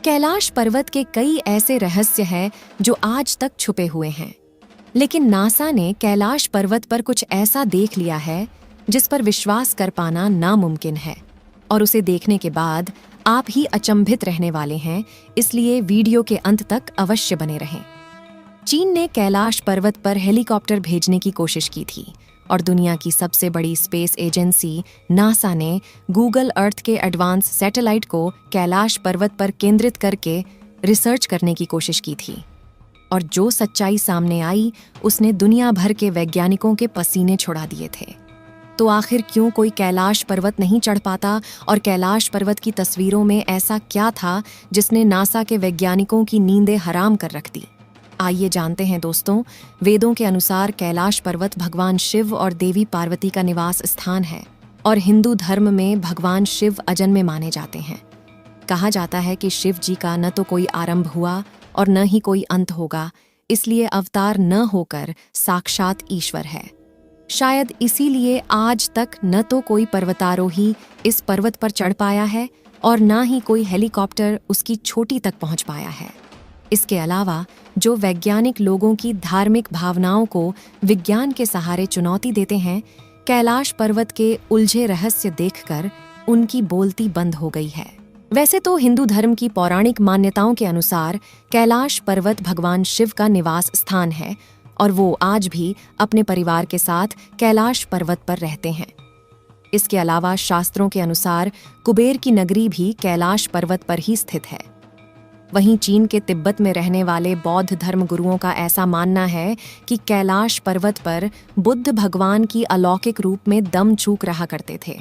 कैलाश पर्वत के कई ऐसे रहस्य हैं जो आज तक छुपे हुए हैं, लेकिन नासा ने कैलाश पर्वत पर कुछ ऐसा देख लिया है जिस पर विश्वास कर पाना नामुमकिन है, और उसे देखने के बाद आप ही अचंभित रहने वाले हैं। इसलिए वीडियो के अंत तक अवश्य बने रहें। चीन ने कैलाश पर्वत पर हेलीकॉप्टर भेजने की कोशिश की थी और दुनिया की सबसे बड़ी स्पेस एजेंसी नासा ने गूगल अर्थ के एडवांस सैटेलाइट को कैलाश पर्वत पर केंद्रित करके रिसर्च करने की कोशिश की थी। और जो सच्चाई सामने आई उसने दुनिया भर के वैज्ञानिकों के पसीने छुड़ा दिए थे। तो आखिर क्यों कोई कैलाश पर्वत नहीं चढ़ पाता, और कैलाश पर्वत की तस्वीरों में ऐसा क्या था जिसने नासा के वैज्ञानिकों की नींदें हराम कर रख दी? आइए जानते हैं दोस्तों। वेदों के अनुसार कैलाश पर्वत भगवान शिव और देवी पार्वती का निवास स्थान है, और हिंदू धर्म में भगवान शिव अजन्मे माने जाते हैं। कहा जाता है कि शिव जी का न तो कोई आरंभ हुआ और न ही कोई अंत होगा, इसलिए अवतार न होकर साक्षात ईश्वर है। शायद इसीलिए आज तक न तो कोई पर्वतारोही इस पर्वत पर चढ़ पाया है और न ही कोई हेलीकॉप्टर उसकी चोटी तक पहुंच पाया है। इसके अलावा जो वैज्ञानिक लोगों की धार्मिक भावनाओं को विज्ञान के सहारे चुनौती देते हैं, कैलाश पर्वत के उलझे रहस्य देखकर उनकी बोलती बंद हो गई है। वैसे तो हिंदू धर्म की पौराणिक मान्यताओं के अनुसार कैलाश पर्वत भगवान शिव का निवास स्थान है, और वो आज भी अपने परिवार के साथ कैलाश पर्वत पर रहते हैं। इसके अलावा शास्त्रों के अनुसार कुबेर की नगरी भी कैलाश पर्वत पर ही स्थित है। वहीं चीन के तिब्बत में रहने वाले बौद्ध धर्म गुरुओं का ऐसा मानना है कि कैलाश पर्वत पर बुद्ध भगवान की अलौकिक रूप में दम चूक रहा करते थे।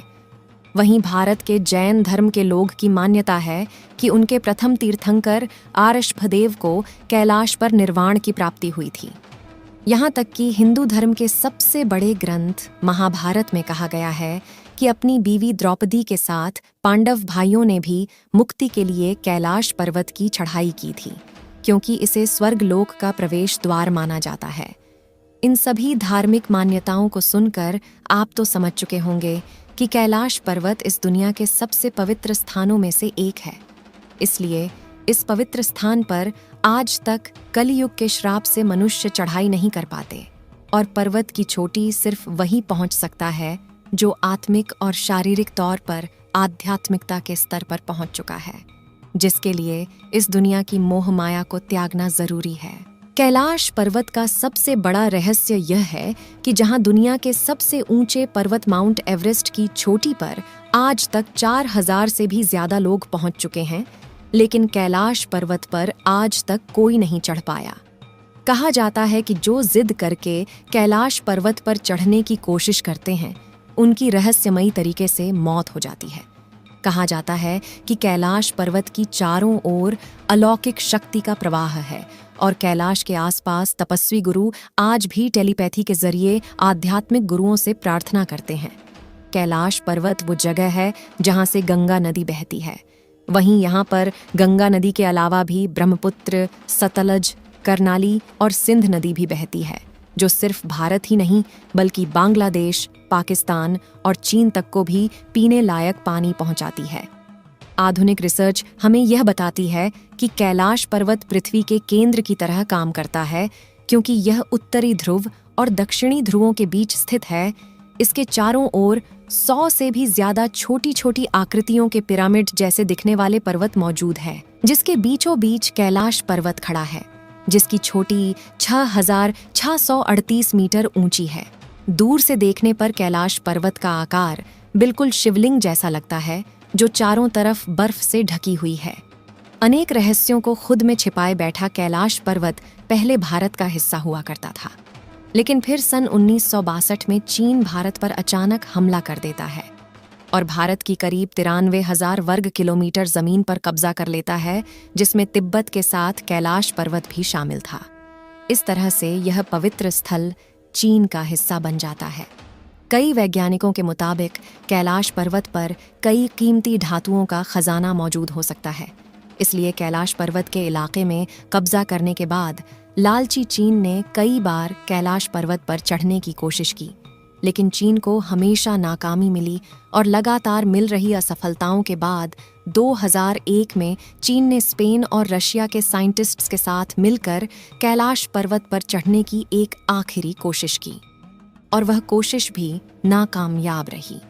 वहीं भारत के जैन धर्म के लोग की मान्यता है कि उनके प्रथम तीर्थंकर आर्षभदेव को कैलाश पर निर्वाण की प्राप्ति हुई थी। यहाँ तक कि हिंदू धर्म के सबसे बड़े ग्रंथ महाभारत में कहा गया है कि अपनी बीवी द्रौपदी के साथ पांडव भाइयों ने भी मुक्ति के लिए कैलाश पर्वत की चढ़ाई की थी, क्योंकि इसे स्वर्गलोक का प्रवेश द्वार माना जाता है। इन सभी धार्मिक मान्यताओं को सुनकर आप तो समझ चुके होंगे कि कैलाश पर्वत इस दुनिया के सबसे पवित्र स्थानों में से एक है। इसलिए इस पवित्र स्थान पर आज तक कलयुग के श्राप से मनुष्य चढ़ाई नहीं कर पाते, और पर्वत की चोटी सिर्फ वही पहुंच सकता है जो आत्मिक और शारीरिक तौर पर आध्यात्मिकता के स्तर पर पहुंच चुका है, जिसके लिए इस दुनिया की मोह माया को त्यागना जरूरी है। कैलाश पर्वत का सबसे बड़ा रहस्य यह है कि जहां दुनिया के सबसे ऊंचे पर्वत माउंट एवरेस्ट की चोटी पर आज तक 4000 से भी ज्यादा लोग पहुंच चुके हैं, लेकिन कैलाश पर्वत पर आज तक कोई नहीं चढ़ पाया। कहा जाता है कि जो जिद करके कैलाश पर्वत पर चढ़ने की कोशिश करते हैं, उनकी रहस्यमयी तरीके से मौत हो जाती है। कहा जाता है कि कैलाश पर्वत की चारों ओर अलौकिक शक्ति का प्रवाह है, और कैलाश के आसपास तपस्वी गुरु आज भी टेलीपैथी के जरिए आध्यात्मिक गुरुओं से प्रार्थना करते हैं। कैलाश पर्वत वो जगह है जहां से गंगा नदी बहती है। वहीं यहाँ पर गंगा नदी के अलावा भी ब्रह्मपुत्र, सतलज, करनाली और सिंध नदी भी बहती है, जो सिर्फ भारत ही नहीं बल्कि बांग्लादेश, पाकिस्तान और चीन तक को भी पीने लायक पानी पहुंचाती है। आधुनिक रिसर्च हमें यह बताती है कि कैलाश पर्वत पृथ्वी के केंद्र की तरह काम करता है, क्योंकि यह उत्तरी ध्रुव और दक्षिणी ध्रुवों के बीच स्थित है। इसके चारों ओर 100 से भी ज्यादा छोटी छोटी आकृतियों के पिरामिड जैसे दिखने वाले पर्वत मौजूद है, जिसके बीचों बीच कैलाश पर्वत खड़ा है, जिसकी चोटी 6638 मीटर ऊंची है। दूर से देखने पर कैलाश पर्वत का आकार बिल्कुल शिवलिंग जैसा लगता है, जो चारों तरफ बर्फ से ढकी हुई है। अनेक रहस्यों को खुद में छिपाए बैठा कैलाश पर्वत पहले भारत का हिस्सा हुआ करता था, लेकिन फिर सन 1962 में चीन भारत पर अचानक हमला कर देता है और भारत की करीब 93,000 वर्ग किलोमीटर जमीन पर कब्जा कर लेता है, जिसमें तिब्बत के साथ कैलाश पर्वत भी शामिल था। इस तरह से यह पवित्र स्थल चीन का हिस्सा बन जाता है। कई वैज्ञानिकों के मुताबिक कैलाश पर्वत पर कई कीमती धातुओं का खजाना मौजूद हो सकता है। इसलिए कैलाश पर्वत के इलाके में कब्जा करने के बाद लालची चीन ने कई बार कैलाश पर्वत पर चढ़ने की कोशिश की, लेकिन चीन को हमेशा नाकामी मिली और लगातार मिल रही असफलताओं के बाद 2001 में चीन ने स्पेन और रशिया के साइंटिस्ट्स के साथ मिलकर कैलाश पर्वत पर चढ़ने की एक आखिरी कोशिश की, और वह कोशिश भी नाकामयाब रही।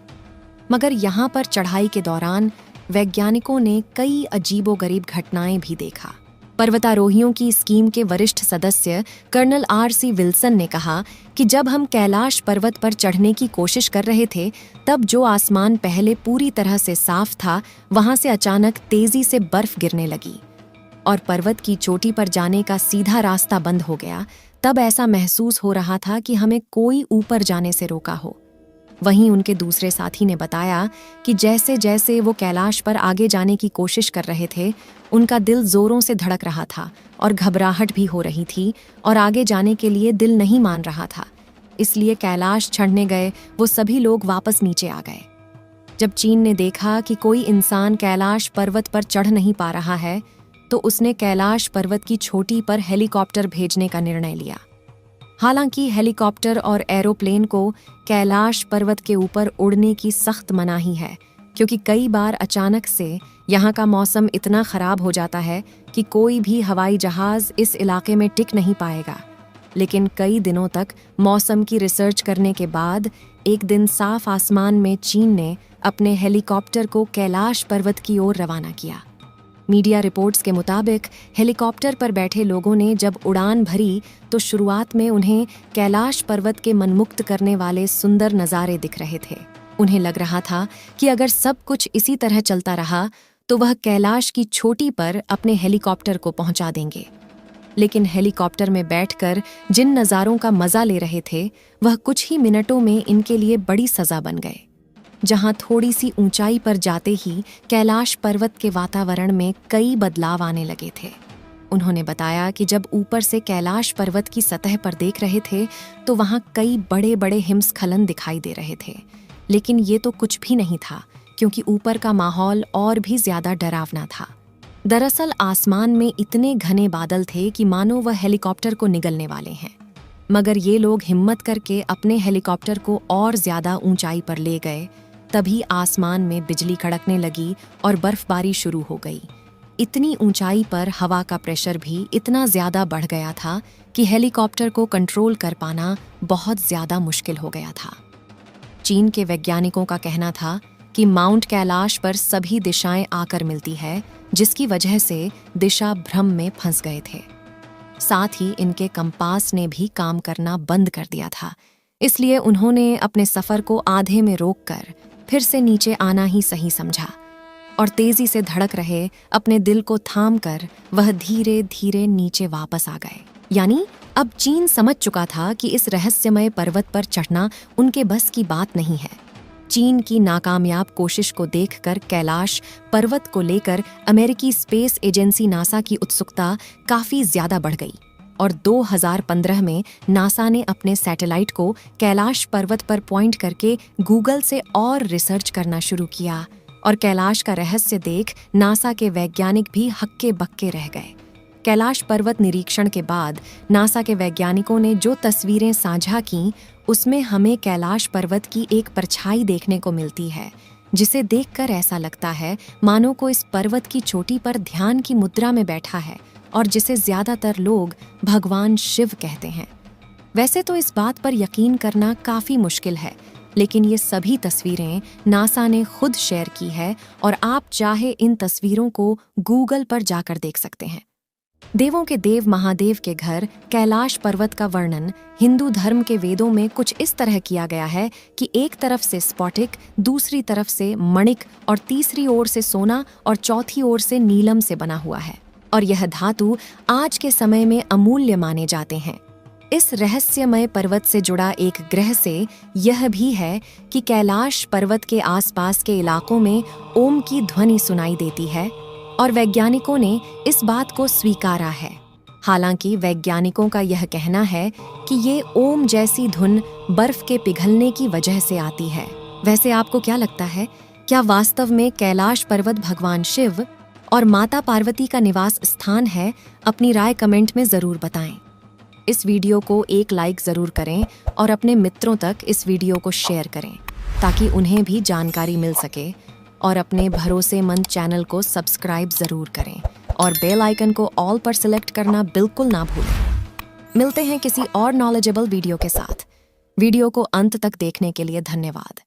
मगर यहाँ पर चढ़ाई के दौरान वैज्ञानिकों ने कई अजीबोगरीब घटनाएं भी देखा। पर्वतारोहियों की स्कीम के वरिष्ठ सदस्य कर्नल RC विल्सन ने कहा कि जब हम कैलाश पर्वत पर चढ़ने की कोशिश कर रहे थे, तब जो आसमान पहले पूरी तरह से साफ था, वहां से अचानक तेजी से बर्फ गिरने लगी और पर्वत की चोटी पर जाने का सीधा रास्ता बंद हो गया। तब ऐसा महसूस हो रहा था कि हमें कोई ऊपर जाने से रोका हो। वहीं उनके दूसरे साथी ने बताया कि जैसे जैसे वो कैलाश पर आगे जाने की कोशिश कर रहे थे, उनका दिल जोरों से धड़क रहा था और घबराहट भी हो रही थी और आगे जाने के लिए दिल नहीं मान रहा था। इसलिए कैलाश चढ़ने गए वो सभी लोग वापस नीचे आ गए। जब चीन ने देखा कि कोई इंसान कैलाश पर्वत पर चढ़ नहीं पा रहा है, तो उसने कैलाश पर्वत की चोटी पर हेलीकॉप्टर भेजने का निर्णय लिया। हालांकि हेलीकॉप्टर और एरोप्लेन को कैलाश पर्वत के ऊपर उड़ने की सख्त मनाही है, क्योंकि कई बार अचानक से यहाँ का मौसम इतना खराब हो जाता है कि कोई भी हवाई जहाज इस इलाके में टिक नहीं पाएगा। लेकिन कई दिनों तक मौसम की रिसर्च करने के बाद एक दिन साफ आसमान में चीन ने अपने हेलीकॉप्टर को कैलाश पर्वत की ओर रवाना किया। मीडिया रिपोर्ट्स के मुताबिक हेलीकॉप्टर पर बैठे लोगों ने जब उड़ान भरी तो शुरुआत में उन्हें कैलाश पर्वत के मनमुक्त करने वाले सुंदर नज़ारे दिख रहे थे। उन्हें लग रहा था कि अगर सब कुछ इसी तरह चलता रहा तो वह कैलाश की चोटी पर अपने हेलीकॉप्टर को पहुंचा देंगे। लेकिन हेलीकॉप्टर में बैठकर जिन नज़ारों का मजा ले रहे थे, वह कुछ ही मिनटों में इनके लिए बड़ी सजा बन गए। जहां थोड़ी सी ऊंचाई पर जाते ही कैलाश पर्वत के वातावरण में कई बदलाव आने लगे थे। उन्होंने बताया कि जब ऊपर से कैलाश पर्वत की सतह पर देख रहे थे तो वहां कई बड़े बड़े हिमस्खलन दिखाई दे रहे थे। लेकिन ये तो कुछ भी नहीं था, क्योंकि ऊपर का माहौल और भी ज्यादा डरावना था। दरअसल आसमान में इतने घने बादल थे कि मानो वह हेलीकॉप्टर को निगलने वाले हैं। मगर ये लोग हिम्मत करके अपने हेलीकॉप्टर को और ज्यादा ऊंचाई पर ले गए। तभी आसमान में बिजली कड़कने लगी और बर्फबारी शुरू हो गई। इतनी ऊंचाई पर हवा का प्रेशर भी इतना ज्यादा बढ़ गया था कि हेलीकॉप्टर को कंट्रोल कर पाना बहुत ज्यादा मुश्किल हो गया था। चीन के वैज्ञानिकों का कहना था कि माउंट कैलाश पर सभी दिशाएं आकर मिलती है, जिसकी वजह से दिशा भ्रम में फंस गए थे। साथ ही इनके कंपास ने भी काम करना बंद कर दिया था। इसलिए उन्होंने अपने सफर को आधे में रोककर फिर से नीचे आना ही सही समझा और तेजी से धड़क रहे अपने दिल को थाम कर वह धीरे धीरे नीचे वापस आ गए। यानी अब चीन समझ चुका था कि इस रहस्यमय पर्वत पर चढ़ना उनके बस की बात नहीं है। चीन की नाकामयाब कोशिश को देखकर कैलाश पर्वत को लेकर अमेरिकी स्पेस एजेंसी नासा की उत्सुकता काफी ज्यादा बढ़ गई और 2015 में नासा ने अपने सैटेलाइट को कैलाश पर्वत पर पॉइंट करके गूगल से और रिसर्च करना शुरू किया और कैलाश का रहस्य देख नासा के वैज्ञानिक भी हक्के बक्के रह गए। कैलाश पर्वत निरीक्षण के बाद नासा के वैज्ञानिकों ने जो तस्वीरें साझा की, उसमें हमें कैलाश पर्वत की एक परछाई देखने को मिलती है, जिसे देखकर ऐसा लगता है मानो को इस पर्वत की चोटी पर ध्यान की मुद्रा में बैठा है और जिसे ज्यादातर लोग भगवान शिव कहते हैं। वैसे तो इस बात पर यकीन करना काफी मुश्किल है, लेकिन ये सभी तस्वीरें नासा ने खुद शेयर की है और आप चाहे इन तस्वीरों को गूगल पर जाकर देख सकते हैं। देवों के देव महादेव के घर कैलाश पर्वत का वर्णन हिंदू धर्म के वेदों में कुछ इस तरह किया गया है कि एक तरफ से स्फटिक, दूसरी तरफ से मणिक और तीसरी ओर से सोना और चौथी ओर से नीलम से बना हुआ है और यह धातु आज के समय में अमूल्य माने जाते हैं। इस रहस्यमय पर्वत से जुड़ा एक ग्रह से यह भी है कि कैलाश पर्वत के आसपास के इलाकों में ओम की ध्वनि सुनाई देती है और वैज्ञानिकों ने इस बात को स्वीकारा है। हालांकि वैज्ञानिकों का यह कहना है कि ये ओम जैसी धुन बर्फ के पिघलने की वजह से आती है। वैसे आपको क्या लगता है, क्या वास्तव में कैलाश पर्वत भगवान शिव और माता पार्वती का निवास स्थान है? अपनी राय कमेंट में जरूर बताएं। इस वीडियो को एक लाइक ज़रूर करें और अपने मित्रों तक इस वीडियो को शेयर करें ताकि उन्हें भी जानकारी मिल सके। और अपने भरोसेमंद चैनल को सब्सक्राइब ज़रूर करें और बेल आइकन को ऑल पर सिलेक्ट करना बिल्कुल ना भूलें। मिलते हैं किसी और नॉलेजेबल वीडियो के साथ। वीडियो को अंत तक देखने के लिए धन्यवाद।